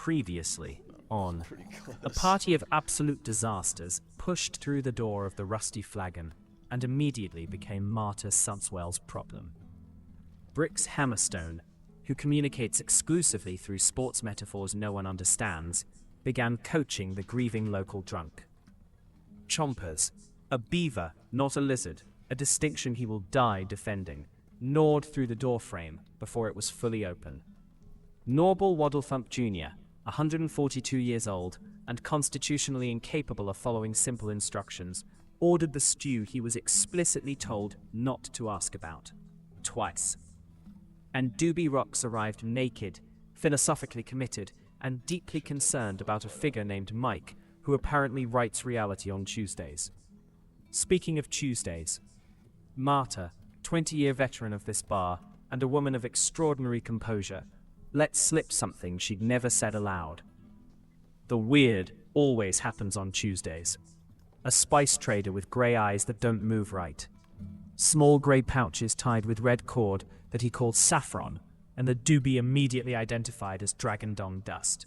Previously on Pretty close. a party of absolute disasters pushed through the door of the Rusty Flagon and immediately became Marta Sunswell's problem. Brix Hammerstone, who communicates exclusively through sports metaphors no one understands, began coaching the grieving local drunk. Chompers, a beaver, not a lizard, a distinction he will die defending, gnawed through the doorframe before it was fully open. Norval Waddlethump Jr., 142 years old and constitutionally incapable of following simple instructions, ordered the stew he was explicitly told not to ask about. Twice. And Doobie Rocks arrived naked, philosophically committed, and deeply concerned about a figure named Mike, who apparently writes reality on Tuesdays. Speaking of Tuesdays, Marta, 20-year veteran of this bar and a woman of extraordinary composure, let slip something she'd never said aloud. The weird always happens on Tuesdays. A spice trader with grey eyes that don't move right. Small grey pouches tied with red cord that he called saffron, and the doobie immediately identified as dragon dung dust.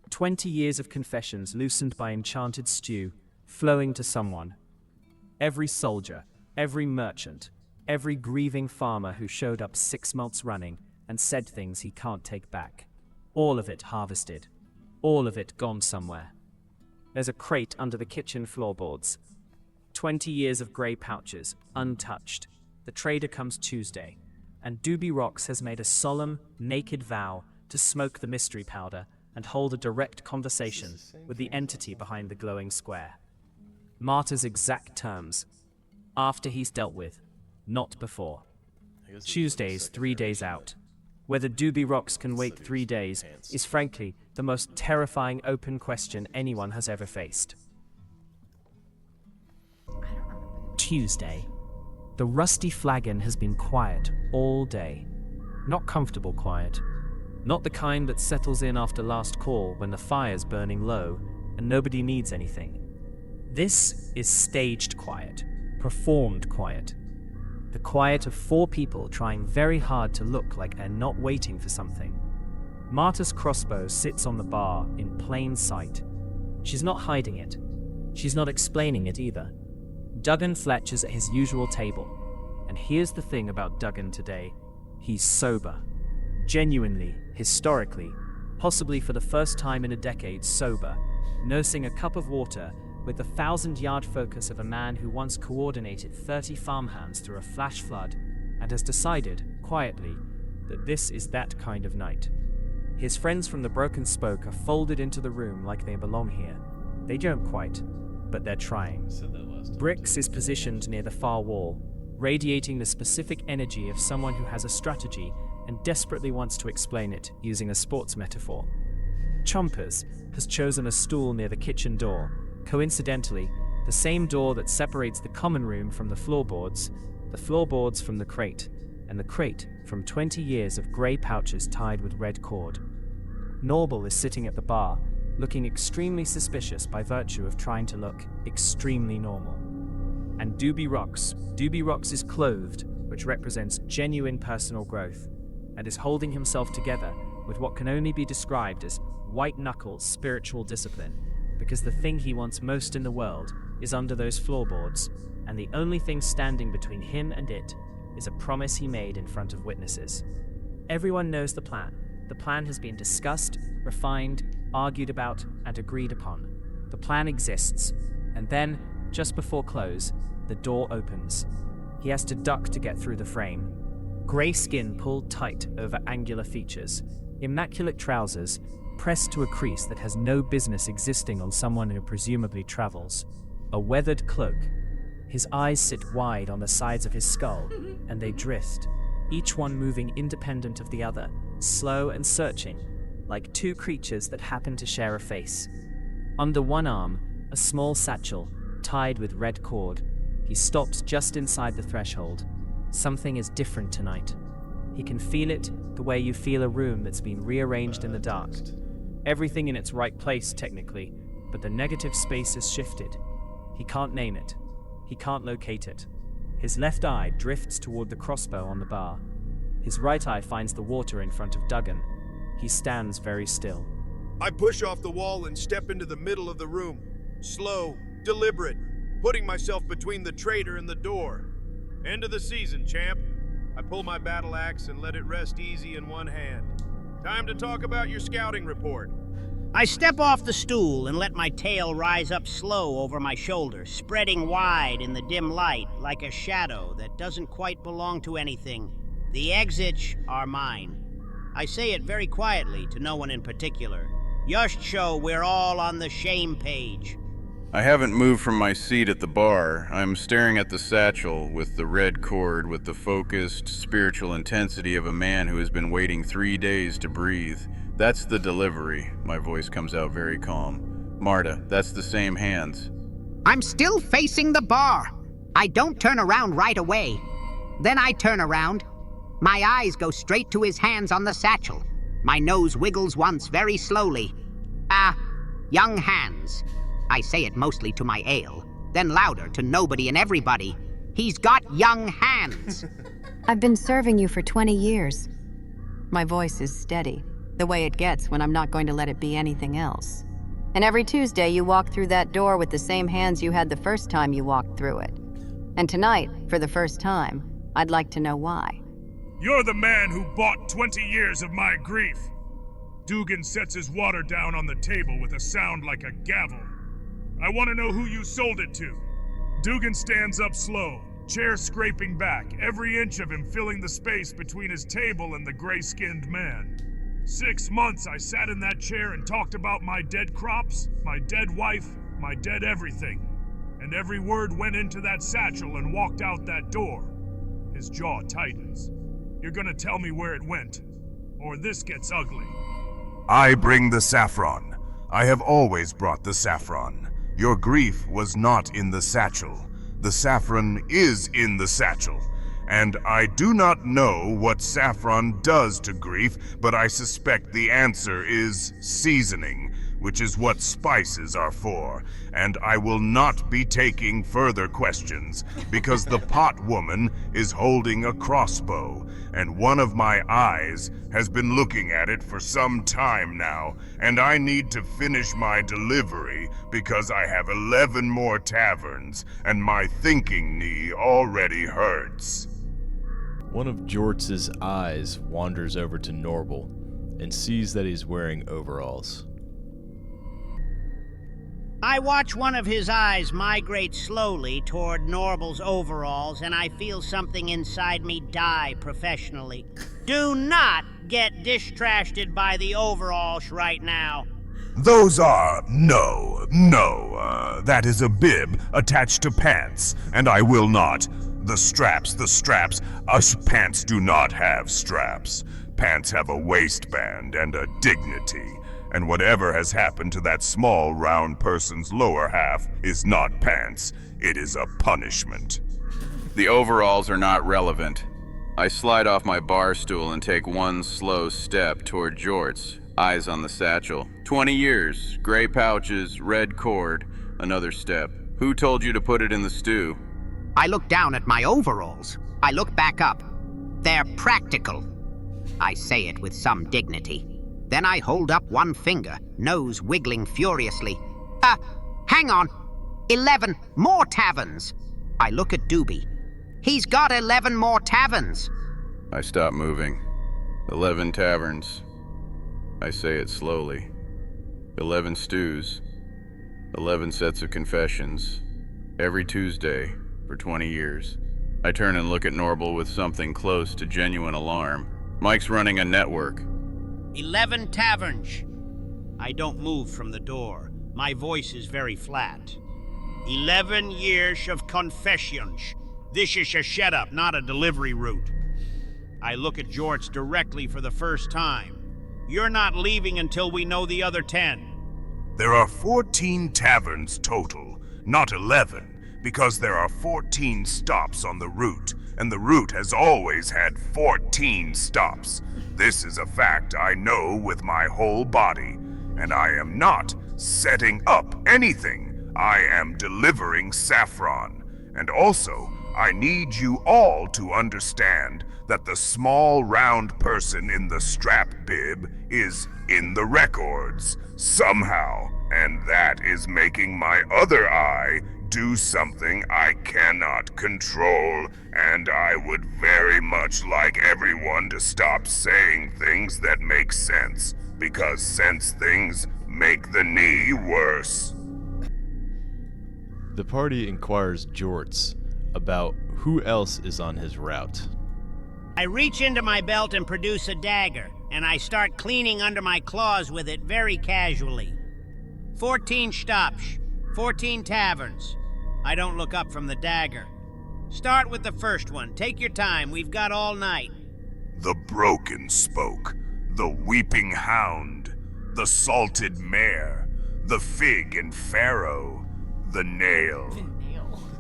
20 years of confessions loosened by enchanted stew, flowing to someone. Every soldier, every merchant, every grieving farmer who showed up 6 months running and said things he can't take back. All of it harvested. All of it gone somewhere. There's a crate under the kitchen floorboards. 20 years of grey pouches, untouched. The trader comes Tuesday, and Doobie Rocks has made a solemn, naked vow to smoke the mystery powder and hold a direct conversation with the entity behind the glowing square. Marta's exact terms. After he's dealt with, not before. Tuesday's 3 days out. Whether Doobie Rocks can wait 3 days is frankly the most terrifying open question anyone has ever faced. Tuesday. The Rusty Flagon has been quiet all day. Not comfortable quiet. Not the kind that settles in after last call when the fire's burning low and nobody needs anything. This is staged quiet, performed quiet. The quiet of 4 people trying very hard to look like they're not waiting for something. Marta's crossbow sits on the bar in plain sight. She's not hiding it. She's not explaining it either. Duggan Fletcher's at his usual table. And here's the thing about Duggan today. He's sober. Genuinely, historically, possibly for the first time in a decade sober, nursing a cup of water with the 1,000-yard focus of a man who once coordinated 30 farmhands through a flash flood and has decided, quietly, that this is that kind of night. His friends from the Broken Spoke are folded into the room like they belong here. They don't quite, but they're trying. Brix is positioned near the far wall, radiating the specific energy of someone who has a strategy and desperately wants to explain it using a sports metaphor. Chompers has chosen a stool near the kitchen door, coincidentally, the same door that separates the common room from the floorboards from the crate, and the crate from 20 years of grey pouches tied with red cord. Norval is sitting at the bar, looking extremely suspicious by virtue of trying to look extremely normal. And Doobie Rocks is clothed, which represents genuine personal growth, and is holding himself together with what can only be described as white-knuckle spiritual discipline, because the thing he wants most in the world is under those floorboards, and the only thing standing between him and it is a promise he made in front of witnesses. Everyone knows the plan. The plan has been discussed, refined, argued about, and agreed upon. The plan exists, and then, just before close, the door opens. He has to duck to get through the frame. Grey skin pulled tight over angular features, immaculate trousers pressed to a crease that has no business existing on someone who presumably travels. A weathered cloak. His eyes sit wide on the sides of his skull, and they drift, each one moving independent of the other, slow and searching, like 2 creatures that happen to share a face. Under one arm, a small satchel, tied with red cord. He stops just inside the threshold. Something is different tonight. He can feel it the way you feel a room that's been rearranged in the dark. Everything in its right place, technically, but the negative space has shifted. He can't name it. He can't locate it. His left eye drifts toward the crossbow on the bar. His right eye finds the water in front of Duggan. He stands very still. I push off the wall and step into the middle of the room. Slow, deliberate, putting myself between the traitor and the door. End of the season, champ. I pull my battle axe and let it rest easy in one hand. Time to talk about your scouting report. I step off the stool and let my tail rise up slow over my shoulders, spreading wide in the dim light like a shadow that doesn't quite belong to anything. The exits are mine. I say it very quietly to no one in particular, just so we're all on the shame page. I haven't moved from my seat at the bar. I'm staring at the satchel with the red cord with the focused, spiritual intensity of a man who has been waiting 3 days to breathe. That's the delivery. My voice comes out very calm. Marta, that's the same hands. I'm still facing the bar. I don't turn around right away. Then I turn around. My eyes go straight to his hands on the satchel. My nose wiggles once very slowly. Young hands. I say it mostly to my ale, then louder to nobody and everybody. He's got young hands. I've been serving you for 20 years. My voice is steady, the way it gets when I'm not going to let it be anything else. And every Tuesday you walk through that door with the same hands you had the first time you walked through it. And tonight, for the first time, I'd like to know why. You're the man who bought 20 years of my grief. Dugan sets his water down on the table with a sound like a gavel. I want to know who you sold it to. Dugan stands up slow, chair scraping back, every inch of him filling the space between his table and the gray-skinned man. 6 months I sat in that chair and talked about my dead crops, my dead wife, my dead everything. And every word went into that satchel and walked out that door. His jaw tightens. You're gonna tell me where it went, or this gets ugly. I bring the saffron. I have always brought the saffron. Your grief was not in the satchel. The saffron is in the satchel. And I do not know what saffron does to grief, but I suspect the answer is seasoning, which is what spices are for. And I will not be taking further questions, because the pot woman is holding a crossbow, and one of my eyes has been looking at it for some time now, and I need to finish my delivery because I have 11 more taverns, and my thinking knee already hurts. One of Jortz's eyes wanders over to Norble and sees that he's wearing overalls. I watch one of his eyes migrate slowly toward Norble's overalls, and I feel something inside me die professionally. Do not get distracted by the overalls right now. Those are... no, that is a bib attached to pants, and I will not. The straps, us pants do not have straps. Pants have a waistband and a dignity. And whatever has happened to that small, round person's lower half is not pants. It is a punishment. The overalls are not relevant. I slide off my bar stool and take one slow step toward Jorts, eyes on the satchel. 20 years, gray pouches, red cord. Another step. Who told you to put it in the stew? I look down at my overalls. I look back up. They're practical. I say it with some dignity. Then I hold up one finger, nose wiggling furiously. Hang on. 11 more taverns. I look at Doobie. He's got 11 more taverns. I stop moving. 11 taverns. I say it slowly. 11 stews. 11 sets of confessions. Every Tuesday for 20 years. I turn and look at Norble with something close to genuine alarm. Mike's running a network. 11 taverns. I don't move from the door. My voice is very flat. 11 years of confessions. This is a setup, not a delivery route. I look at Jorts directly for the first time. You're not leaving until we know the other 10. There are 14 taverns total, not 11, because there are 14 stops on the route, and the route has always had 14 stops. This is a fact I know with my whole body, and I am not setting up anything. I am delivering saffron. And also, I need you all to understand that the small round person in the strap bib is in the records, somehow, and that is making my other eye do something I cannot control, and I would very much like everyone to stop saying things that make sense, because sense things make the knee worse. The party inquires Jorts about who else is on his route. I reach into my belt and produce a dagger, and I start cleaning under my claws with it very casually. 14 stops, 14 taverns. I don't look up from the dagger. Start with the first one. Take your time. We've got all night. The Broken Spoke, the Weeping Hound, the Salted Mare, the Fig and Farrow, the Nail.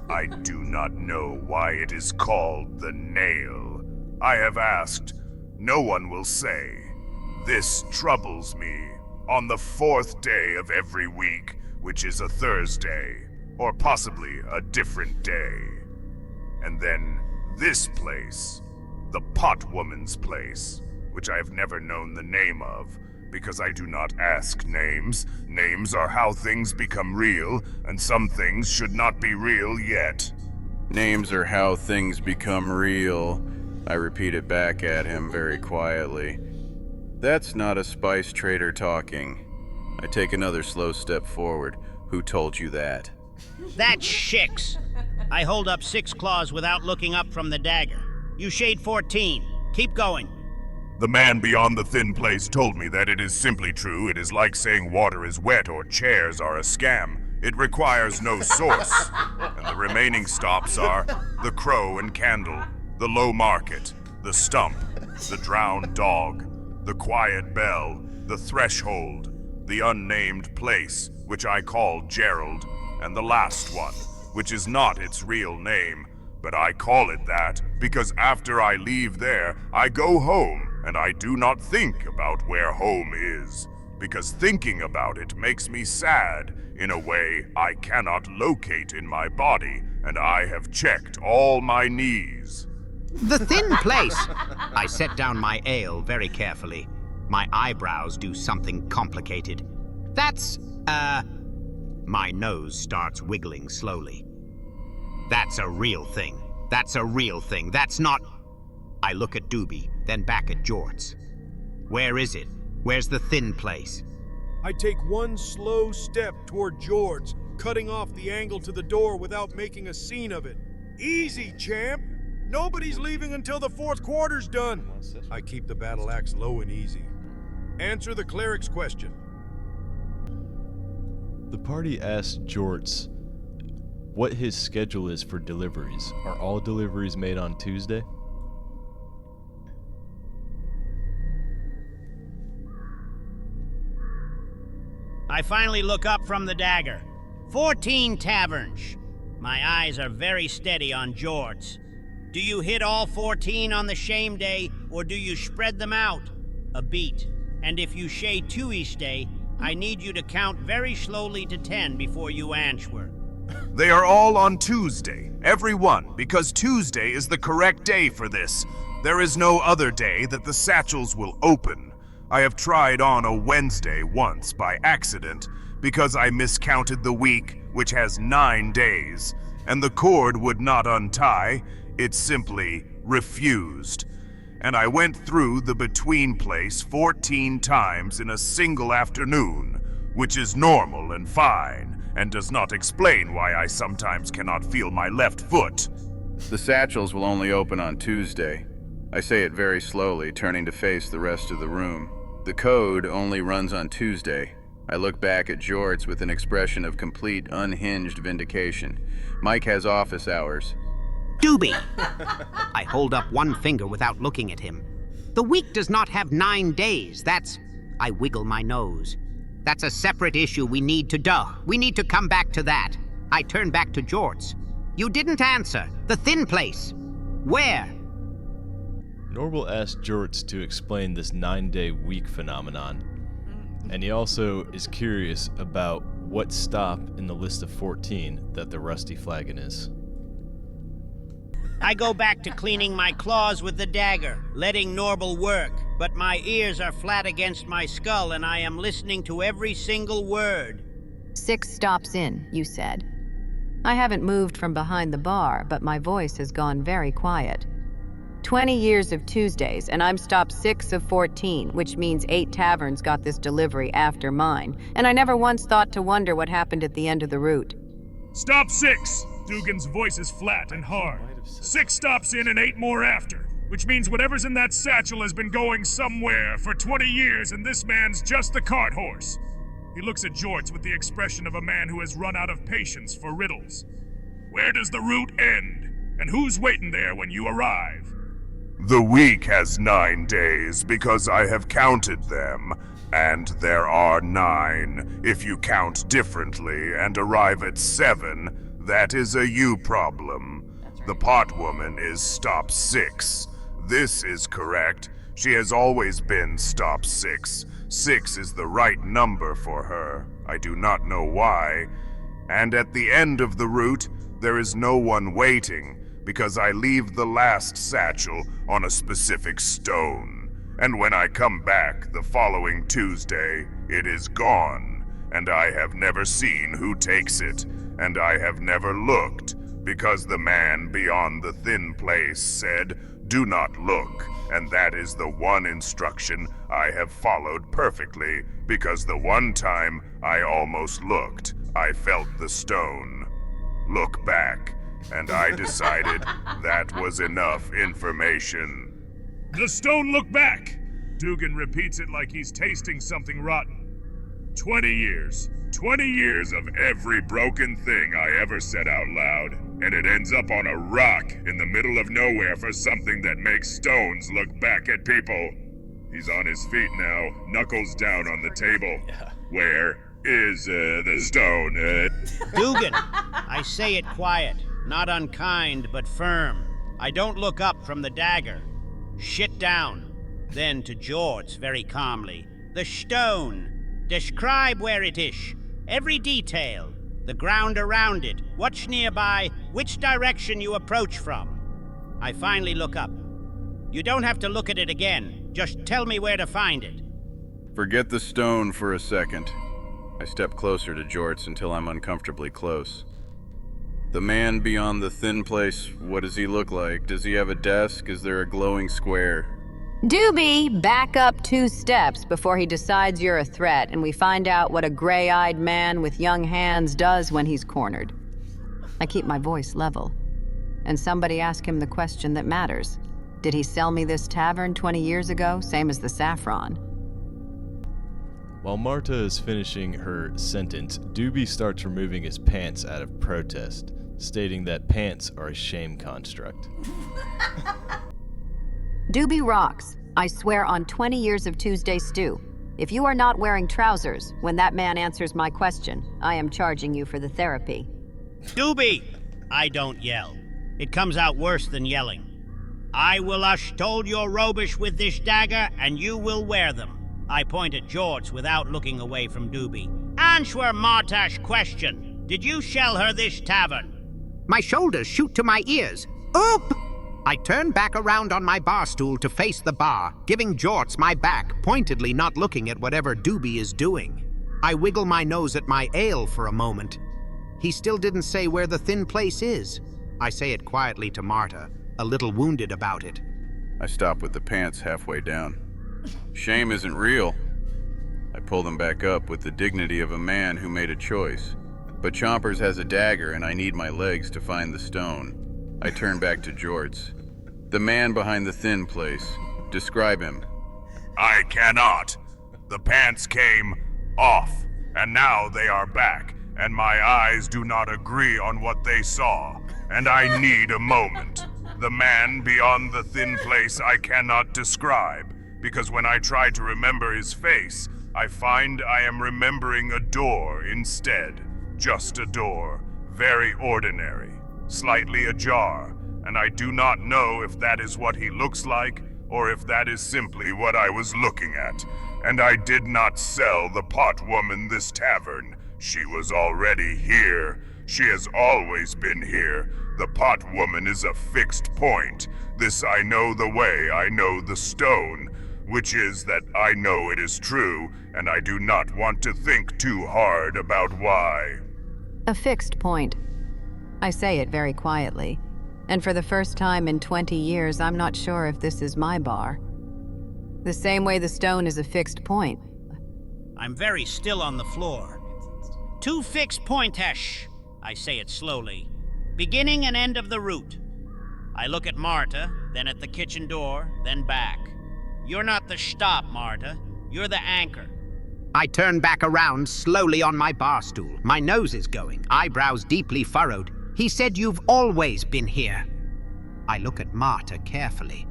I do not know why it is called the Nail. I have asked. No one will say. This troubles me. On the 4th day of every week, which is a Thursday, or possibly a different day. And then this place, the Potwoman's place, which I have never known the name of, because I do not ask names. Names are how things become real, and some things should not be real yet. Names are how things become real. I repeat it back at him very quietly. That's not a spice trader talking. I take another slow step forward. Who told you that? That's Shix. I hold up 6 claws without looking up from the dagger. You shade 14. Keep going. The man beyond the thin place told me that it is simply true. It is like saying water is wet or chairs are a scam. It requires no source. And the remaining stops are the Crow and Candle, the Low Market, the Stump, the Drowned Dog, the Quiet Bell, the Threshold, the Unnamed Place, which I call Gerald, and the last one, which is not its real name, but I call it that because after I leave there, I go home, and I do not think about where home is, because thinking about it makes me sad in a way I cannot locate in my body, and I have checked all my knees. The thin place! I set down my ale very carefully. My eyebrows do something complicated. That's, my nose starts wiggling slowly. That's a real thing. That's a real thing. That's not... I look at Doobie, then back at Jorts. Where is it? Where's the thin place? I take one slow step toward Jorts, cutting off the angle to the door without making a scene of it. Easy, champ! Nobody's leaving until the 4th quarter's done. I keep the battle axe low and easy. Answer the cleric's question. The party asks Jorts what his schedule is for deliveries. Are all deliveries made on Tuesday? I finally look up from the dagger. 14 taverns. My eyes are very steady on Jorts. Do you hit all 14 on the shame day, or do you spread them out? A beat. And if you shade 2 each day, I need you to count very slowly to 10 before you answer. They are all on Tuesday, every one, because Tuesday is the correct day for this. There is no other day that the satchels will open. I have tried on a Wednesday once by accident because I miscounted the week, which has 9 days, and the cord would not untie. It simply refused. And I went through the between place 14 times in a single afternoon, which is normal and fine, and does not explain why I sometimes cannot feel my left foot. The satchels will only open on Tuesday. I say it very slowly, turning to face the rest of the room. The code only runs on Tuesday. I look back at Jorts with an expression of complete, unhinged vindication. Mike has office hours. Doobie! I hold up one finger without looking at him. The week does not have 9 days. That's... I wiggle my nose. That's a separate issue we need to We need to come back to that. I turn back to Jorts. You didn't answer. The thin place. Where? Norval asks Jorts to explain this 9-day week phenomenon, and he also is curious about what stop in the list of 14 that the Rusty Flagon is. I go back to cleaning my claws with the dagger, letting Norval work. but my ears are flat against my skull and I am listening to every single word. 6 stops in, you said. I haven't moved from behind the bar, but my voice has gone very quiet. 20 years of Tuesdays, and I'm stop 6 of 14, which means 8 taverns got this delivery after mine, and I never once thought to wonder what happened at the end of the route. Stop 6! Dugan's voice is flat and hard. 6 stops in and 8 more after, which means whatever's in that satchel has been going somewhere for 20 years, and this man's just the cart horse. He looks at Jorts with the expression of a man who has run out of patience for riddles. Where does the route end? And who's waiting there when you arrive? The week has 9 days because I have counted them, and there are 9. If you count differently and arrive at 7, that is a you problem. The pot woman is stop 6. This is correct. She has always been stop 6. 6 is the right number for her. I do not know why. And at the end of the route, there is no one waiting, because I leave the last satchel on a specific stone. And when I come back the following Tuesday, it is gone, and I have never seen who takes it, and I have never looked, because the man beyond the thin place said, "Do not look," and that is the one instruction I have followed perfectly, because the one time I almost looked, I felt the stone. Look back. And I decided that was enough information. The stone look back! Dugan repeats it like he's tasting something rotten. 20 years. 20 years of every broken thing I ever said out loud, and it ends up on a rock in the middle of nowhere for something that makes stones look back at people. He's on his feet now, knuckles down on the table. Where is the stone? Dugan, I say it quiet. Not unkind, but firm. I don't look up from the dagger. Shit down. Then to Jorts, very calmly. The stone. Describe where it is. Every detail. The ground around it. What's nearby. Which direction you approach from. I finally look up. You don't have to look at it again. Just tell me where to find it. Forget the stone for a second. I step closer to Jorts until I'm uncomfortably close. The man beyond the thin place, what does he look like? Does he have a desk? Is there a glowing square? Doobie, back up 2 steps before he decides you're a threat and we find out what a gray-eyed man with young hands does when he's cornered. I keep my voice level. And somebody ask him the question that matters. Did he sell me this tavern 20 years ago, same as the saffron? While Marta is finishing her sentence, Doobie starts removing his pants out of protest, stating that pants are a shame construct. Doobie rocks. I swear on 20 years of Tuesday stew. If you are not wearing trousers when that man answers my question, I am charging you for the therapy. Doobie! I don't yell. It comes out worse than yelling. I will stole your robish with this dagger, and you will wear them. I point at Jorts without looking away from Doobie. Answer Marta's question. Did you shell her this tavern? My shoulders shoot to my ears. Oop! I turn back around on my bar stool to face the bar, giving Jorts my back, pointedly not looking at whatever Doobie is doing. I wiggle my nose at my ale for a moment. He still didn't say where the thin place is. I say it quietly to Marta, a little wounded about it. I stop with the pants halfway down. Shame isn't real. I pull them back up with the dignity of a man who made a choice. But Chompers has a dagger and I need my legs to find the stone. I turn back to Jorts. The man behind the thin place. Describe him. I cannot. The pants came off, and now they are back, and my eyes do not agree on what they saw, and I need a moment. The man beyond the thin place I cannot describe, because when I try to remember his face, I find I am remembering a door instead. Just a door, very ordinary, slightly ajar, and I do not know if that is what he looks like, or if that is simply what I was looking at. And I did not sell the pot woman this tavern. She was already here. She has always been here. The pot woman is a fixed point. This I know the way, I know the stone. which is that I know it is true, and I do not want to think too hard about why. A fixed point. I say it very quietly. And for the first time in 20 years, I'm not sure if this is my bar. The same way the stone is a fixed point. I'm very still on the floor. 2 fixed pointesh. I say it slowly. Beginning and end of the route. I look at Marta, then at the kitchen door, then back. You're not the stop, Marta. You're the anchor. I turn back around slowly on my bar stool. My nose is going, eyebrows deeply furrowed. He said you've always been here. I look at Marta carefully.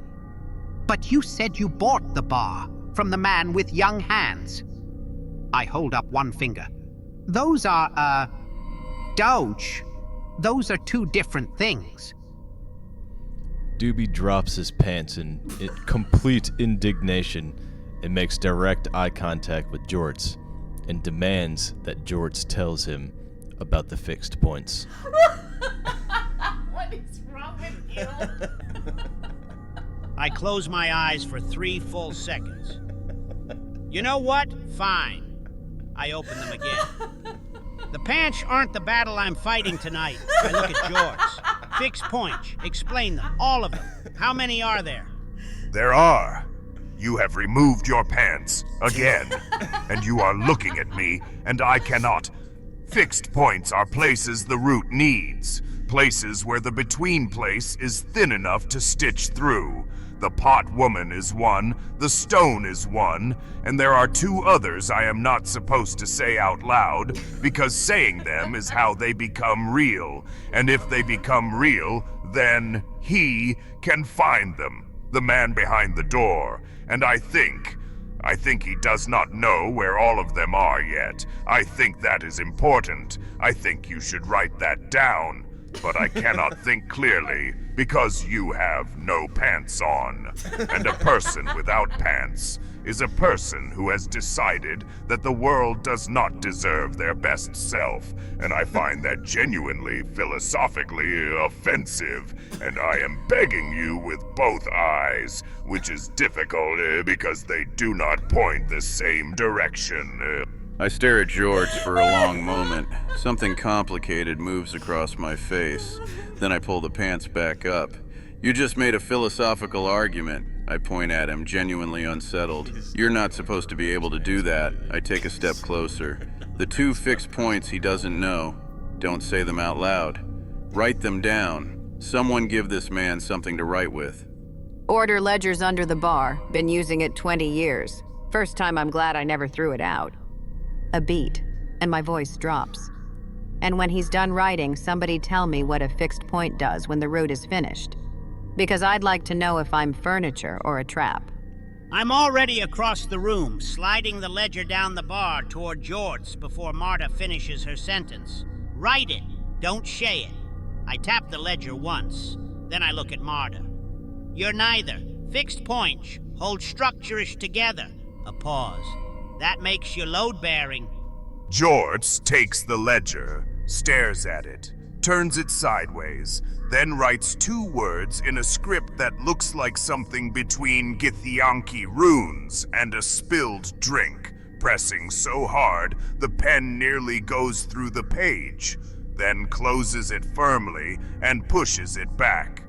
But you said you bought the bar from the man with young hands. I hold up one finger. Those are, Doge. Those are 2 different things. Doobie drops his pants in complete indignation and makes direct eye contact with Jorts and demands that Jorts tells him about the fixed points. What is wrong with you? I close my eyes for 3 full seconds. You know what? Fine. I open them again. The pants aren't the battle I'm fighting tonight. I look at George. Fixed points. Explain them. All of them. How many are there? There are. You have removed your pants again, and you are looking at me, and I cannot. Fixed points are places the route needs, places where the between place is thin enough to stitch through. The pot woman is one, the stone is one, and there are 2 others I am not supposed to say out loud, because saying them is how they become real, and if they become real, then he can find them, the man behind the door, and I think he does not know where all of them are yet. I think that is important. I think you should write that down. But I cannot think clearly because you have no pants on. And a person without pants is a person who has decided that the world does not deserve their best self. And I find that genuinely philosophically offensive. And I am begging you with both eyes, which is difficult because they do not point the same direction. I stare at George for a long moment. Something complicated moves across my face. Then I pull the pants back up. You just made a philosophical argument. I point at him, genuinely unsettled. You're not supposed to be able to do that. I take a step closer. The 2 fixed points he doesn't know. Don't say them out loud. Write them down. Someone give this man something to write with. Order ledger's under the bar. Been using it 20 years. First time I'm glad I never threw it out. A beat, and my voice drops. And when he's done writing, somebody tell me what a fixed point does when the route is finished. Because I'd like to know if I'm furniture or a trap. I'm already across the room, sliding the ledger down the bar toward George before Marta finishes her sentence. Write it, don't shay it. I tap the ledger once, then I look at Marta. You're neither. Fixed points, hold structure-ish together. A pause. That makes you load-bearing. George takes the ledger, stares at it, turns it sideways, then writes 2 words in a script that looks like something between Githyanki runes and a spilled drink, pressing so hard the pen nearly goes through the page, then closes it firmly and pushes it back.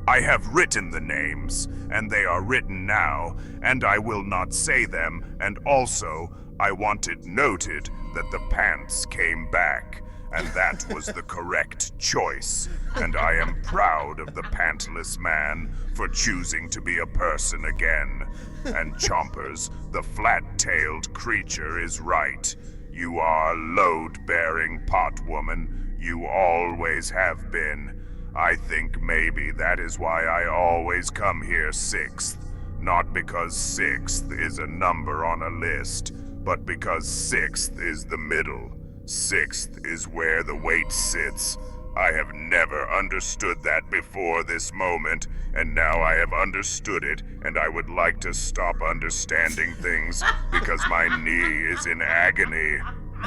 I have written the names, and they are written now, and I will not say them, and also, I want it noted that the pants came back, and that was the correct choice, and I am proud of the pantless man for choosing to be a person again. And Chompers, the flat-tailed creature, is right. You are load-bearing pot woman. You always have been. I think maybe that is why I always come here 6th. Not because 6th is a number on a list, but because 6th is the middle. 6th is where the weight sits. I have never understood that before this moment, and now I have understood it, and I would like to stop understanding things because my knee is in agony.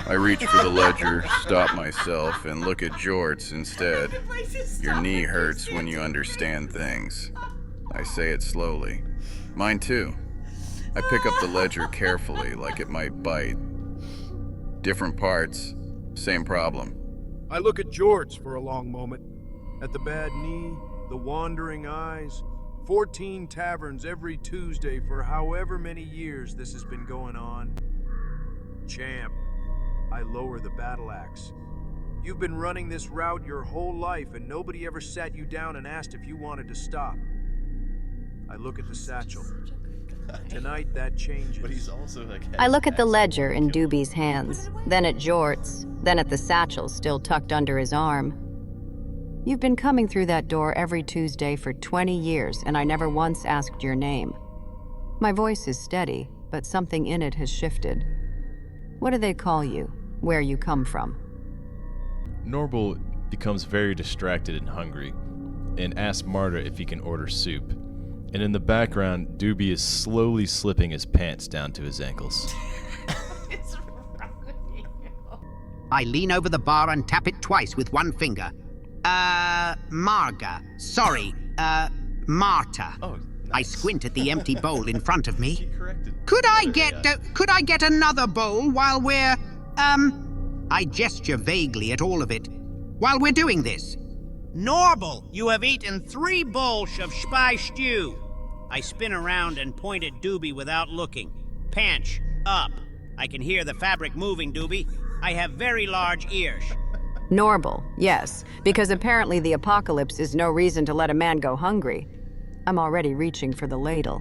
I reach for the ledger, stop myself, and look at Jorts instead. Your knee hurts when you understand things. I say it slowly. Mine too. I pick up the ledger carefully, like it might bite. Different parts, same problem. I look at George for a long moment. At the bad knee, the wandering eyes. 14 taverns every Tuesday for however many years this has been going on. Champ, I lower the battle axe. You've been running this route your whole life and nobody ever sat you down and asked if you wanted to stop. I look at the satchel. Tonight that changes. But he's also like. I look at the ledger in Doobie's hands, then at Jort's, then at the satchel still tucked under his arm. You've been coming through that door every Tuesday for 20 years, and I never once asked your name. My voice is steady, but something in it has shifted. What do they call you? Where you come from? Norval becomes very distracted and hungry, and asks Marta if he can order soup. And in the background, Doobie is slowly slipping his pants down to his ankles. What's wrong with you? I lean over the bar and tap it twice with one finger. Marga. Sorry, Marta. Oh, nice. I squint at the empty bowl in front of He me. corrected. Could I get another bowl while we're, I gesture vaguely at all of it. While we're doing this. Norval, you have eaten 3 bowls of spy stew. I spin around and point at Doobie without looking. Panch, up. I can hear the fabric moving, Doobie. I have very large ears. Norval, yes, because apparently the apocalypse is no reason to let a man go hungry. I'm already reaching for the ladle.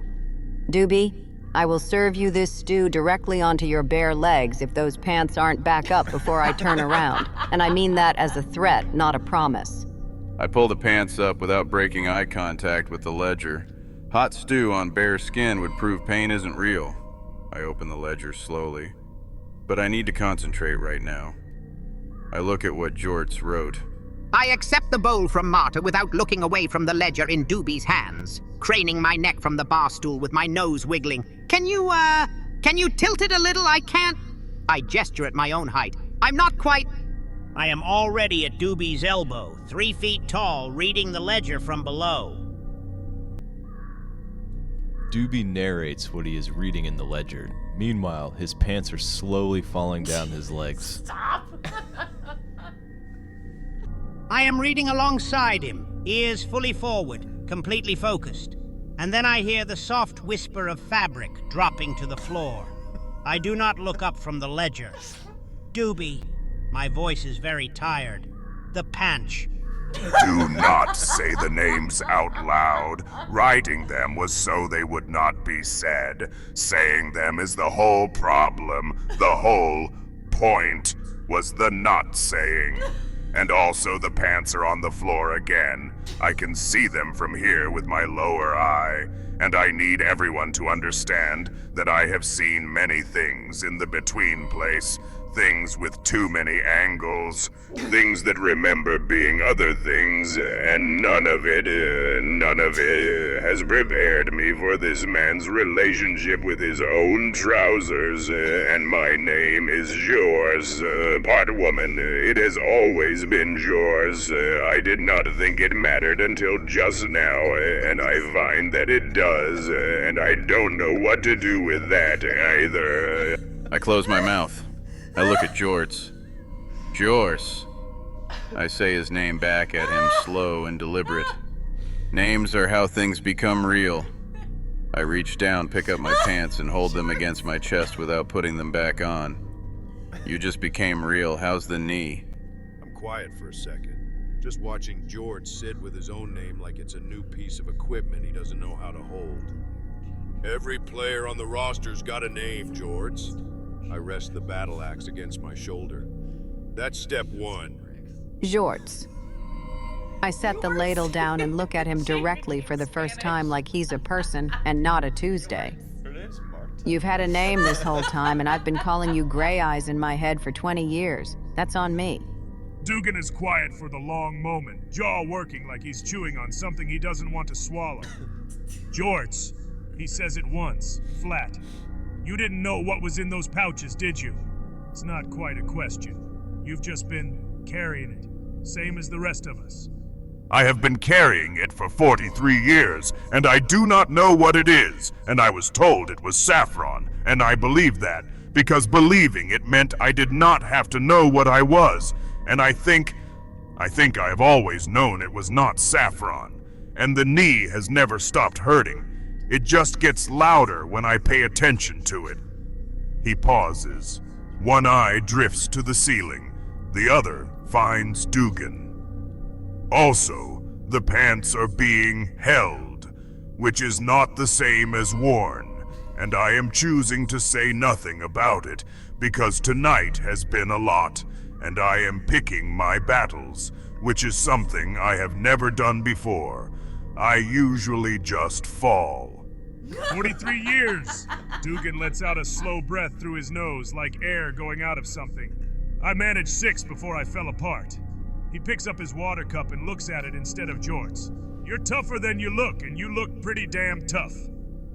Doobie, I will serve you this stew directly onto your bare legs if those pants aren't back up before I turn around. And I mean that as a threat, not a promise. I pull the pants up without breaking eye contact with the ledger. Hot stew on bare skin would prove pain isn't real. I open the ledger slowly. But I need to concentrate right now. I look at what Jorts wrote. I accept the bowl from Marta without looking away from the ledger in Doobie's hands, craning my neck from the bar stool with my nose wiggling. Can you tilt it a little? I can't. I gesture at my own height. I'm not quite. I am already at Doobie's elbow, 3 feet tall, reading the ledger from below. Doobie narrates what he is reading in the ledger. Meanwhile, his pants are slowly falling down his legs. Stop. I am reading alongside him, ears fully forward, completely focused. And then I hear the soft whisper of fabric dropping to the floor. I do not look up from the ledger. Doobie, my voice is very tired. The Panch. Do not say the names out loud. Writing them was so they would not be said. Saying them is the whole problem. The whole point was the not saying. And also the pants are on the floor again. I can see them from here with my lower eye. And I need everyone to understand that I have seen many things in the between place. Things with too many angles. Things that remember being other things. And none of it has prepared me for this man's relationship with his own trousers. And my name is yours. Part woman, it has always been yours. I did not think it mattered until just now. And I find that it does. And I don't know what to do with that either. I close my mouth. I look at Jorts. Jors. I say his name back at him, slow and deliberate. Names are how things become real. I reach down, pick up my pants, and hold them against my chest without putting them back on. You just became real. How's the knee? I'm quiet for a second, just watching George sit with his own name like it's a new piece of equipment he doesn't know how to hold. Every player on the roster's got a name, George. I rest the battle axe against my shoulder. That's step 1. Jorts. I set the ladle down and look at him directly for the first time like he's a person and not a Tuesday. You've had a name this whole time, and I've been calling you Gray Eyes in my head for 20 years. That's on me. Dugan is quiet for the long moment, jaw working like he's chewing on something he doesn't want to swallow. Jorts, he says it once, flat. You didn't know what was in those pouches, did you? It's not quite a question. You've just been carrying it, same as the rest of us. I have been carrying it for 43 years, and I do not know what it is, and I was told it was saffron, and I believed that, because believing it meant I did not have to know what I was, and I think I have always known it was not saffron, and the knee has never stopped hurting. It just gets louder when I pay attention to it. He pauses. One eye drifts to the ceiling, the other finds Dugan. Also, the pants are being held, which is not the same as worn, and I am choosing to say nothing about it because tonight has been a lot, and I am picking my battles, which is something I have never done before. I usually just fall. 43 years! Dugan lets out a slow breath through his nose like air going out of something. I managed 6 before I fell apart. He picks up his water cup and looks at it instead of Jorts. You're tougher than you look, and you look pretty damn tough.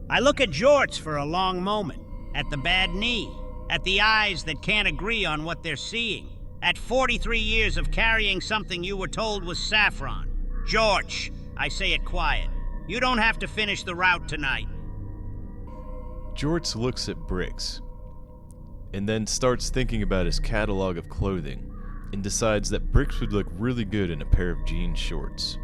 I look at Jorts for a long moment, at the bad knee, at the eyes that can't agree on what they're seeing, at 43 years of carrying something you were told was saffron. George, I say it quiet. You don't have to finish the route tonight. Jorts looks at Bricks, and then starts thinking about his catalog of clothing, and decides that Bricks would look really good in a pair of jean shorts.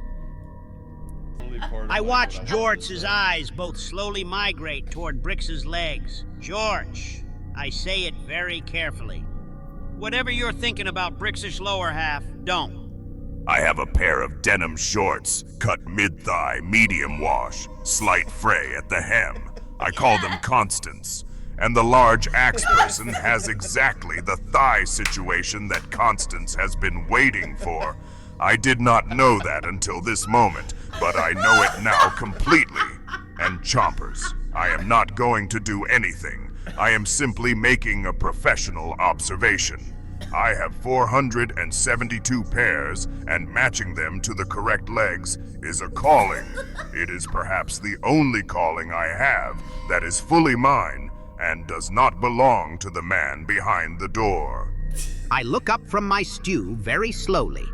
I watch Jorts' eyes both slowly migrate toward Bricks' legs. George, I say it very carefully. Whatever you're thinking about Bricks' lower half, don't. I have a pair of denim shorts, cut mid-thigh, medium wash, slight fray at the hem. I call them Constance. And the large axe person has exactly the thigh situation that Constance has been waiting for. I did not know that until this moment, but I know it now completely. And chompers, I am not going to do anything. I am simply making a professional observation. I have 472 pairs, and matching them to the correct legs is a calling. It is perhaps the only calling I have that is fully mine, and does not belong to the man behind the door. I look up from my stew very slowly.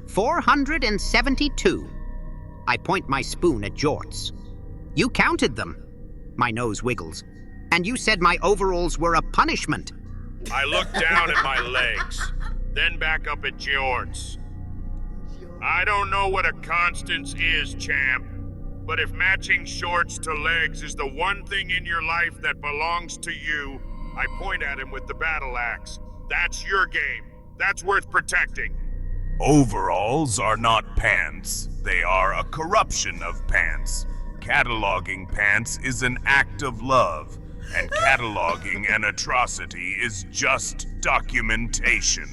472. I point my spoon at Jorts. You counted them. My nose wiggles. And you said my overalls were a punishment. I look down at my legs, then back up at Jorts. I don't know what a Constance is, champ. But if matching shorts to legs is the one thing in your life that belongs to you, I point at him with the battle axe. That's your game. That's worth protecting. Overalls are not pants. They are a corruption of pants. Cataloging pants is an act of love, and cataloging an atrocity is just documentation.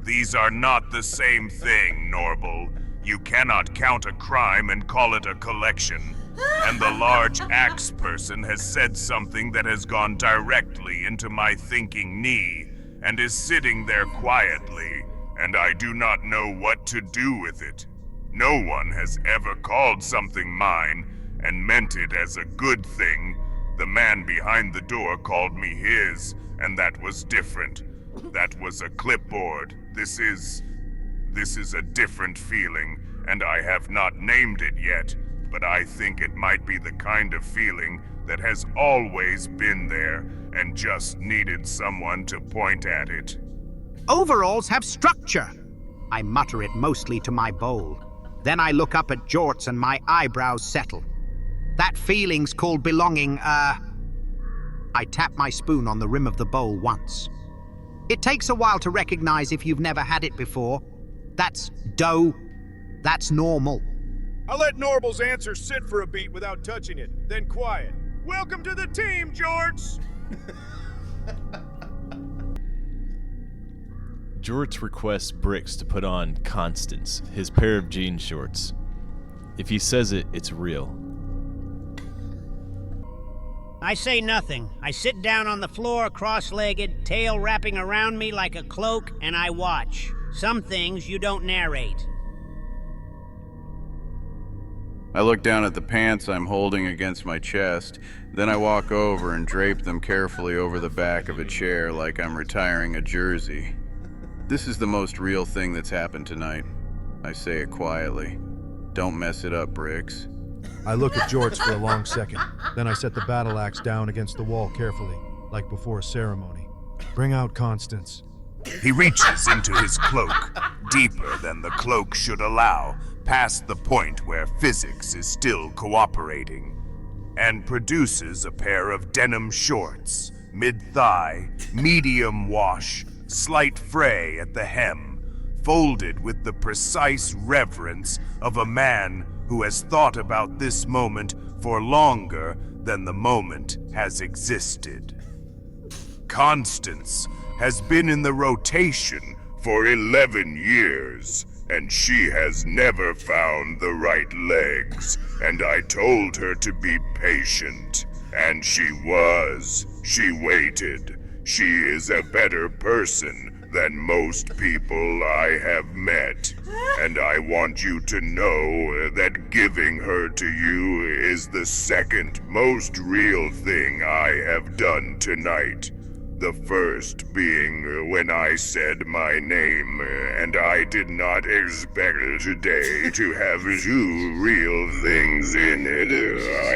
These are not the same thing, Norble. You cannot count a crime and call it a collection. And the large axe person has said something that has gone directly into my thinking knee, and is sitting there quietly, and I do not know what to do with it. No one has ever called something mine and meant it as a good thing. The man behind the door called me his, and that was different. That was a clipboard. This is a different feeling, and I have not named it yet, but I think it might be the kind of feeling that has always been there and just needed someone to point at it. Overalls have structure. I mutter it mostly to my bowl. Then I look up at Jorts and my eyebrows settle. That feeling's called belonging, I tap my spoon on the rim of the bowl once. It takes a while to recognize if you've never had it before. That's dough. That's normal. I'll let Norble's answer sit for a beat without touching it, then quiet. Welcome to the team, Jorts! Jorts requests Bricks to put on Constance, his pair of jean shorts. If he says it, it's real. I say nothing. I sit down on the floor, cross-legged, tail wrapping around me like a cloak, and I watch. Some things you don't narrate. I look down at the pants I'm holding against my chest, then I walk over and drape them carefully over the back of a chair like I'm retiring a jersey. This is the most real thing that's happened tonight. I say it quietly. Don't mess it up, Bricks. I look at Jorts for a long second. Then I set the battle axe down against the wall carefully, like before a ceremony. Bring out Constance. He reaches into his cloak, deeper than the cloak should allow, past the point where physics is still cooperating, and produces a pair of denim shorts, mid-thigh, medium wash, slight fray at the hem, folded with the precise reverence of a man who has thought about this moment for longer than the moment has existed. Constance has been in the rotation for 11 years, and she has never found the right legs, and I told her to be patient, and she was. She waited. She is a better person than most people I have met, and I want you to know that giving her to you is the second most real thing I have done tonight. The first being when I said my name, and I did not expect today to have two real things in it.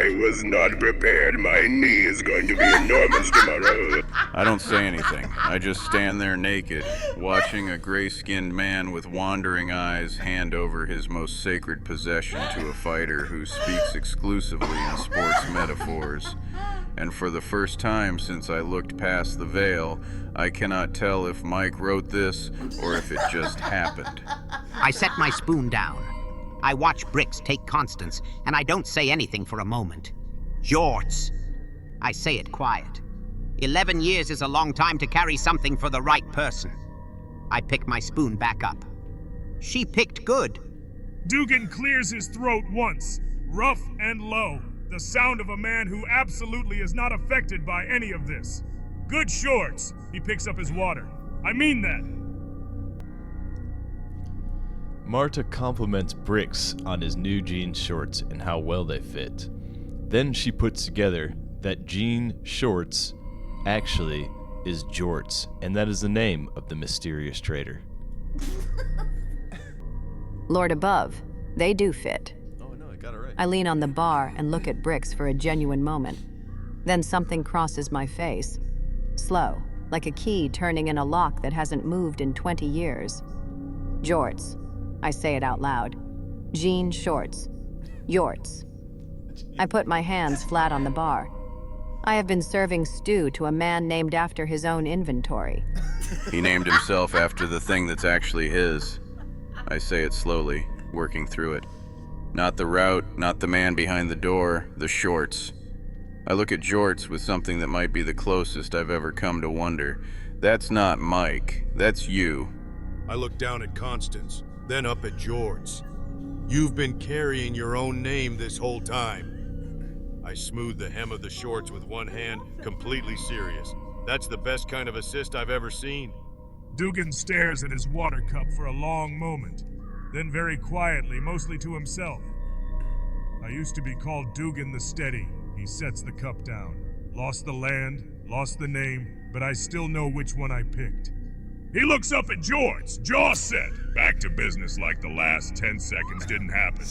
I was not prepared. My knee is going to be enormous tomorrow. I don't say anything. I just stand there naked, watching a gray-skinned man with wandering eyes hand over his most sacred possession to a fighter who speaks exclusively in sports metaphors. And for the first time since I looked past the veil, I cannot tell if Mike wrote this or if it just happened. I set my spoon down. I watch Bricks take Constance, and I don't say anything for a moment. Jorts. I say it quiet. 11 years is a long time to carry something for the right person. I pick my spoon back up. She picked good. Dugan clears his throat once, rough and low. The sound of a man who absolutely is not affected by any of this. Good shorts. He picks up his water. I mean that. Marta compliments Bricks on his new jean shorts and how well they fit. Then she puts together that jean shorts actually is Jorts, and that is the name of the mysterious traitor. Lord above, they do fit. Oh no, I got it right. I lean on the bar and look at Bricks for a genuine moment. Then something crosses my face. Slow, like a key turning in a lock that hasn't moved in 20 years. Jorts. I say it out loud. Jean shorts. Jorts. I put my hands flat on the bar. I have been serving stew to a man named after his own inventory. He named himself after the thing that's actually his. I say it slowly, working through it. Not the route, not the man behind the door, the shorts. I look at Jorts with something that might be the closest I've ever come to wonder. That's not Mike, that's you. I look down at Constance, then up at Jorts. You've been carrying your own name this whole time. I smooth the hem of the shorts with one hand, completely serious. That's the best kind of assist I've ever seen. Dugan stares at his water cup for a long moment, then very quietly, mostly to himself. I used to be called Dugan the Steady. He sets the cup down. Lost the land, lost the name, but I still know which one I picked. He looks up at Jorts, jaw set. Back to business like the last 10 seconds didn't happen.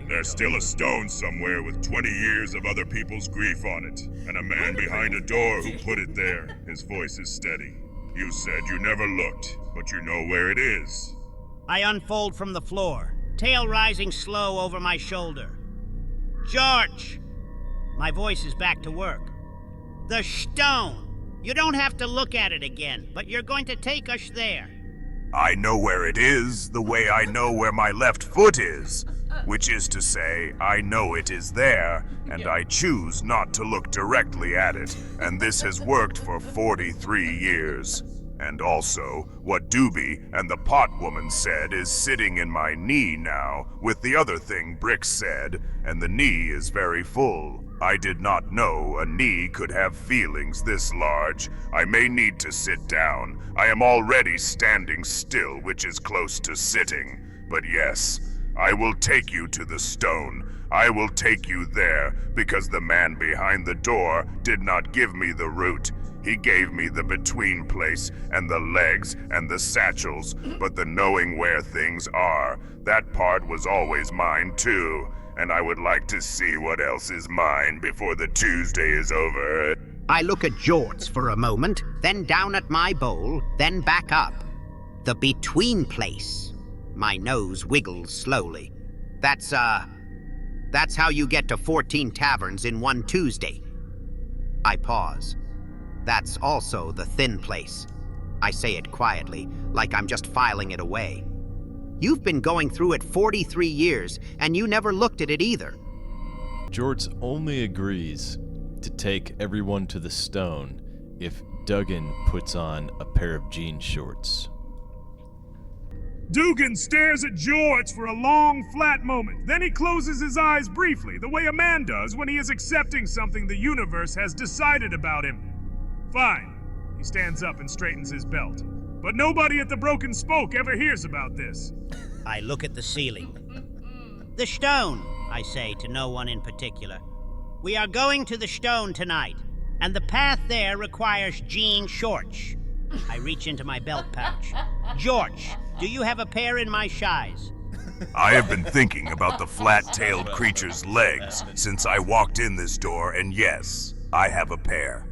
There's still a stone somewhere with 20 years of other people's grief on it, and a man behind a door who put it there. His voice is steady. You said you never looked, but you know where it is. I unfold from the floor, tail rising slow over my shoulder. George! My voice is back to work. The stone! You don't have to look at it again, but you're going to take us there. I know where it is, the way I know where my left foot is. Which is to say, I know it is there, and I choose not to look directly at it, and this has worked for 43 years. And also, what Doobie and the pot woman said is sitting in my knee now, with the other thing Brick said, and the knee is very full. I did not know a knee could have feelings this large. I may need to sit down. I am already standing still, which is close to sitting. But yes, I will take you to the stone. I will take you there, because the man behind the door did not give me the route. He gave me the between place and the legs and the satchels, but the knowing where things are, that part was always mine too. And I would like to see what else is mine before the Tuesday is over. I look at Jorts for a moment, then down at my bowl, then back up. The between place. My nose wiggles slowly. That's how you get to 14 taverns in one Tuesday. I pause. That's also the thin place. I say it quietly, like I'm just filing it away. You've been going through it 43 years, and you never looked at it either. Jorts only agrees to take everyone to the stone if Duggan puts on a pair of jean shorts. Dugan stares at Jorts for a long, flat moment. Then he closes his eyes briefly, the way a man does when he is accepting something the universe has decided about him. Fine. He stands up and straightens his belt. But nobody at the Broken Spoke ever hears about this. I look at the ceiling. The stone, I say to no one in particular. We are going to the stone tonight, and the path there requires jean shorts. I reach into my belt pouch. George, do you have a pair in my shies? I have been thinking about the flat-tailed creature's legs since I walked in this door, and yes, I have a pair.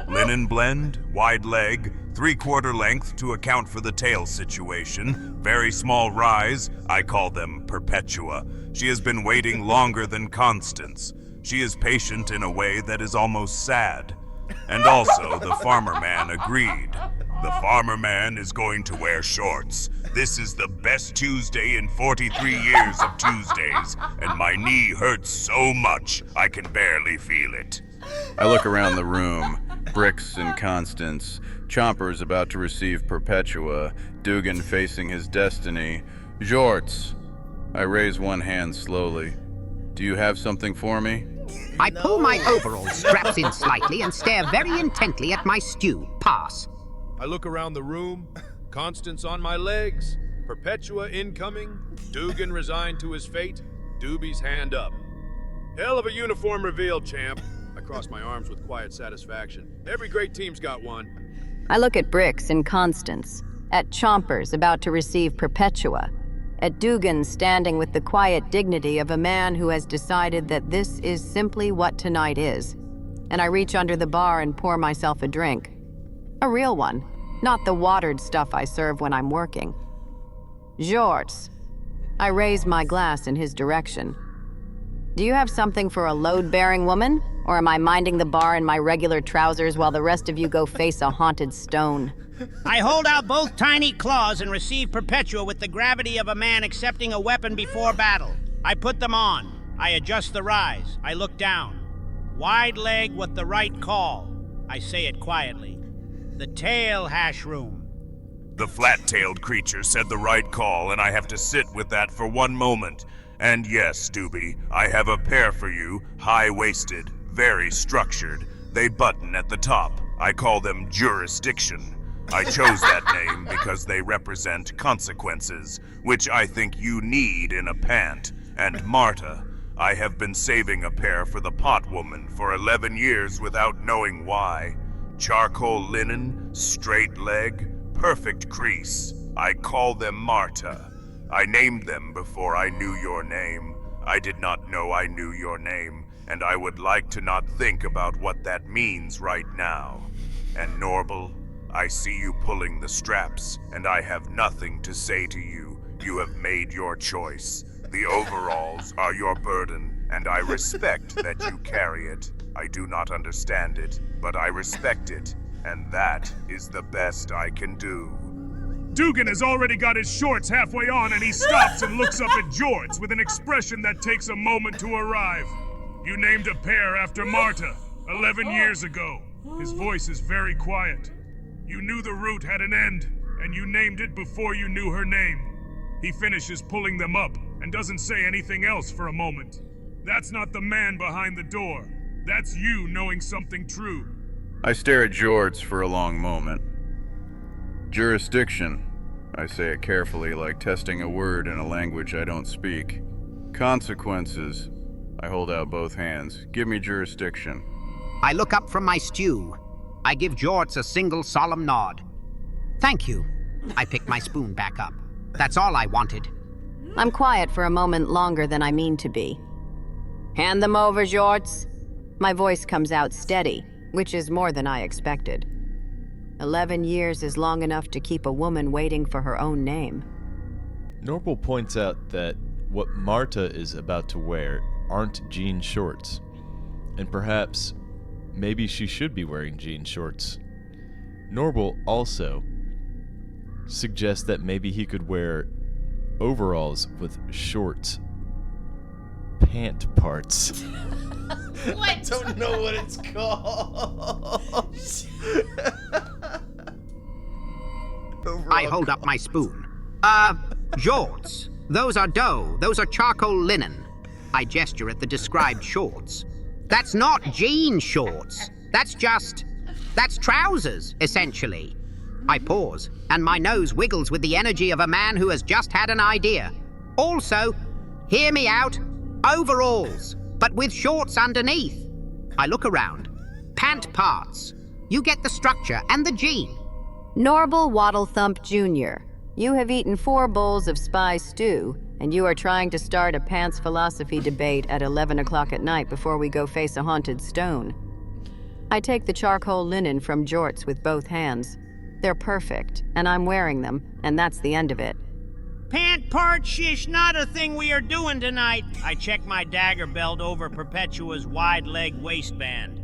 Linen blend, wide leg, 3/4 length to account for the tail situation, very small rise, I call them Perpetua. She has been waiting longer than Constance. She is patient in a way that is almost sad. And also, the farmer man agreed. The farmer man is going to wear shorts. This is the best Tuesday in 43 years of Tuesdays, and my knee hurts so much I can barely feel it. I look around the room. Bricks and Constance. Chomper's about to receive Perpetua. Dugan facing his destiny. Jorts. I raise one hand slowly. Do you have something for me? I pull my overalls straps in slightly and stare very intently at my stew. Pass. I look around the room. Constance on my legs. Perpetua incoming. Dugan resigned to his fate. Doobie's hand up. Hell of a uniform reveal, champ. I cross my arms with quiet satisfaction. Every great team's got one. I look at Bricks and Constance, at Chompers about to receive Perpetua, at Dugan standing with the quiet dignity of a man who has decided that this is simply what tonight is. And I reach under the bar and pour myself a drink. A real one, not the watered stuff I serve when I'm working. Jorts. I raise my glass in his direction. Do you have something for a load-bearing woman? Or am I minding the bar in my regular trousers while the rest of you go face a haunted stone? I hold out both tiny claws and receive Perpetua with the gravity of a man accepting a weapon before battle. I put them on. I adjust the rise. I look down. Wide leg with the right call. I say it quietly. The tail hash room. The flat-tailed creature said the right call, and I have to sit with that for one moment. And yes, Doobie, I have a pair for you, high-waisted, very structured. They button at the top. I call them Jurisdiction. I chose that name because they represent consequences, which I think you need in a pant. And Marta, I have been saving a pair for the pot woman for 11 years without knowing why. Charcoal linen, straight leg, perfect crease. I call them Marta. I named them before I knew your name. I did not know I knew your name, and I would like to not think about what that means right now. And Norble, I see you pulling the straps, and I have nothing to say to you. You have made your choice. The overalls are your burden, and I respect that you carry it. I do not understand it, but I respect it, and that is the best I can do. Dugan has already got his shorts halfway on, and he stops and looks up at Jorts with an expression that takes a moment to arrive. You named a pair after Marta, 11 years ago. His voice is very quiet. You knew the route had an end, and you named it before you knew her name. He finishes pulling them up and doesn't say anything else for a moment. That's not the man behind the door. That's you knowing something true. I stare at Jorts for a long moment. Jurisdiction. I say it carefully, like testing a word in a language I don't speak. Consequences. I hold out both hands. Give me jurisdiction. I look up from my stew. I give Jorts a single solemn nod. Thank you. I pick my spoon back up. That's all I wanted. I'm quiet for a moment longer than I mean to be. Hand them over, Jorts. My voice comes out steady, which is more than I expected. 11 years is long enough to keep a woman waiting for her own name. Norval points out that what Marta is about to wear aren't jean shorts, and perhaps maybe she should be wearing jean shorts. Norval also suggests that maybe he could wear overalls with shorts pant parts. What? I don't know what it's called. I hold up my spoon. Jorts. Those are dough. Those are charcoal linen. I gesture at the described shorts. That's not jean shorts. That's trousers, essentially. I pause, and my nose wiggles with the energy of a man who has just had an idea. Also, hear me out, overalls, but with shorts underneath. I look around. Pant parts. You get the structure and the jean. Norval Waddlethump Jr., you have eaten 4 bowls of spy stew, and you are trying to start a pants philosophy debate at 11 o'clock at night before we go face a haunted stone. I take the charcoal linen from Jorts with both hands. They're perfect, and I'm wearing them, and that's the end of it. Pant part shish, not a thing we are doing tonight. I check my dagger belt over Perpetua's wide-leg waistband.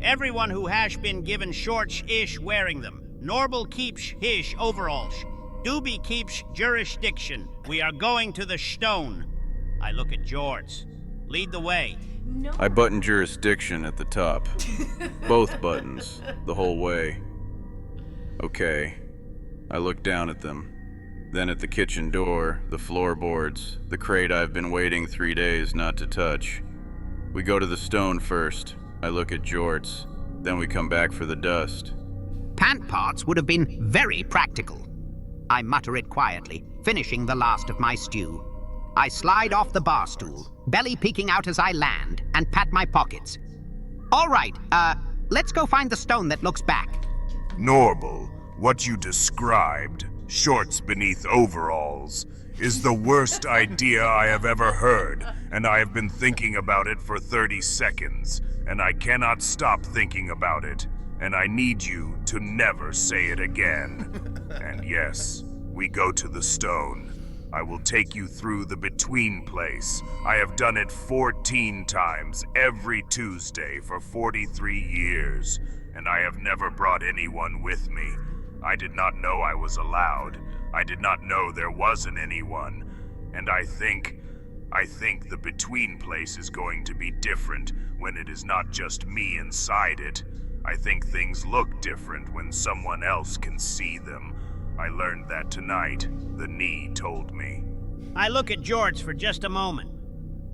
Everyone who has been given shorts-ish wearing them. Norval keeps his overalls. Doobie keeps jurisdiction. We are going to the stone. I look at Jorts. Lead the way. No. I button jurisdiction at the top. Both buttons, the whole way. Okay. I look down at them. Then at the kitchen door, the floorboards, the crate I've been waiting 3 days not to touch. We go to the stone first. I look at Jorts. Then we come back for the dust. Pant parts would have been very practical. I mutter it quietly, finishing the last of my stew. I slide off the bar stool, belly peeking out as I land, and pat my pockets. All right, let's go find the stone that looks back. Norval, what you described, shorts beneath overalls, is the worst idea I have ever heard, and I have been thinking about it for 30 seconds, and I cannot stop thinking about it, and I need you to never say it again. And yes, we go to the stone. I will take you through the between place. I have done it 14 times every Tuesday for 43 years, and I have never brought anyone with me. I did not know I was allowed. I did not know there wasn't anyone. And I think the between place is going to be different when it is not just me inside it. I think things look different when someone else can see them. I learned that tonight. The knee told me. I look at Jorts for just a moment.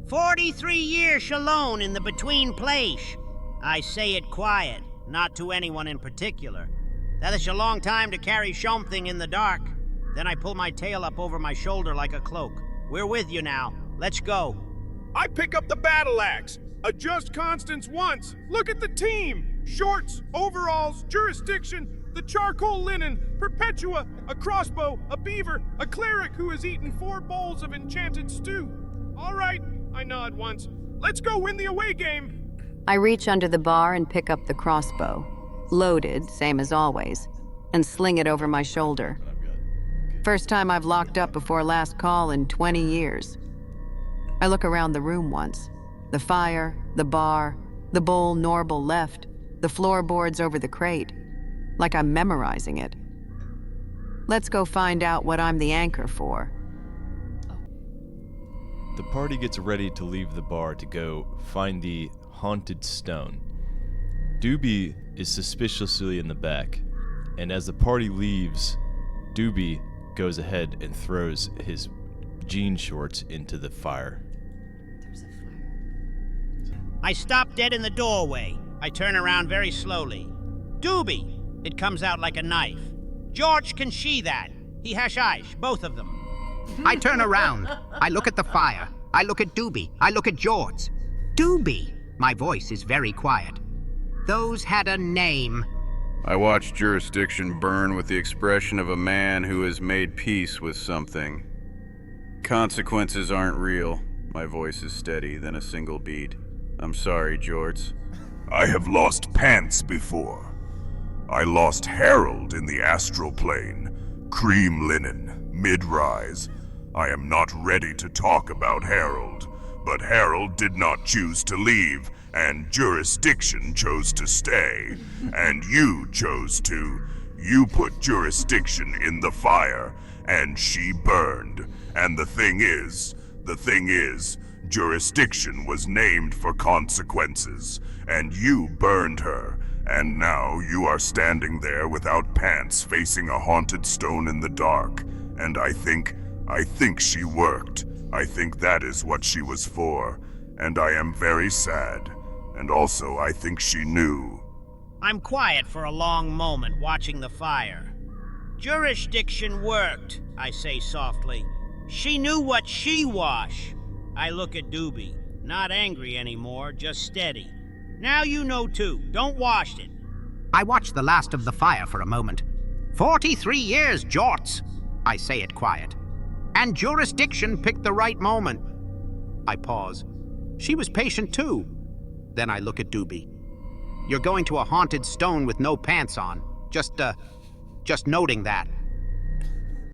43 years alone in the between place. I say it quiet, not to anyone in particular. That is a long time to carry something in the dark. Then I pull my tail up over my shoulder like a cloak. We're with you now. Let's go. I pick up the battle axe. Adjust constants once. Look at the team. Shorts, overalls, jurisdiction, the charcoal linen, Perpetua, a crossbow, a beaver, a cleric who has eaten 4 bowls of enchanted stew. All right, I nod once. Let's go win the away game. I reach under the bar and pick up the crossbow, loaded, same as always, and sling it over my shoulder. First time I've locked up before last call in 20 years. I look around the room once. The fire, the bar, the bowl Norval left, the floorboards over the crate, like I'm memorizing it. Let's go find out what I'm the anchor for. The party gets ready to leave the bar to go find the haunted stone. Doobie is suspiciously in the back, and as the party leaves, Doobie goes ahead and throws his jean shorts into the fire. There's a fire. I stop dead in the doorway. I turn around very slowly. Doobie! It comes out like a knife. George can see that. He has eyes, both of them. I turn around. I look at the fire. I look at Doobie. I look at Jorts. Doobie! My voice is very quiet. Those had a name. I watch jurisdiction burn with the expression of a man who has made peace with something. Consequences aren't real. My voice is steady, then a single beat. I'm sorry, Jorts. I have lost pants before. I lost Harold in the astral plane. Cream linen, mid-rise. I am not ready to talk about Harold, but Harold did not choose to leave, and jurisdiction chose to stay, and you chose to. You put jurisdiction in the fire, and she burned. And the thing is, jurisdiction was named for consequences, and you burned her. And now you are standing there without pants facing a haunted stone in the dark. And I think she worked. I think that is what she was for. And I am very sad. And also I think she knew. I'm quiet for a long moment, watching the fire. Jurisdiction worked, I say softly. She knew what she wash. I look at Doobie, not angry anymore, just steady. Now you know too. Don't wash it. I watch the last of the fire for a moment. 43 years, Jorts. I say it quiet. And jurisdiction picked the right moment. I pause. She was patient too. Then I look at Doobie. You're going to a haunted stone with no pants on. Just noting that.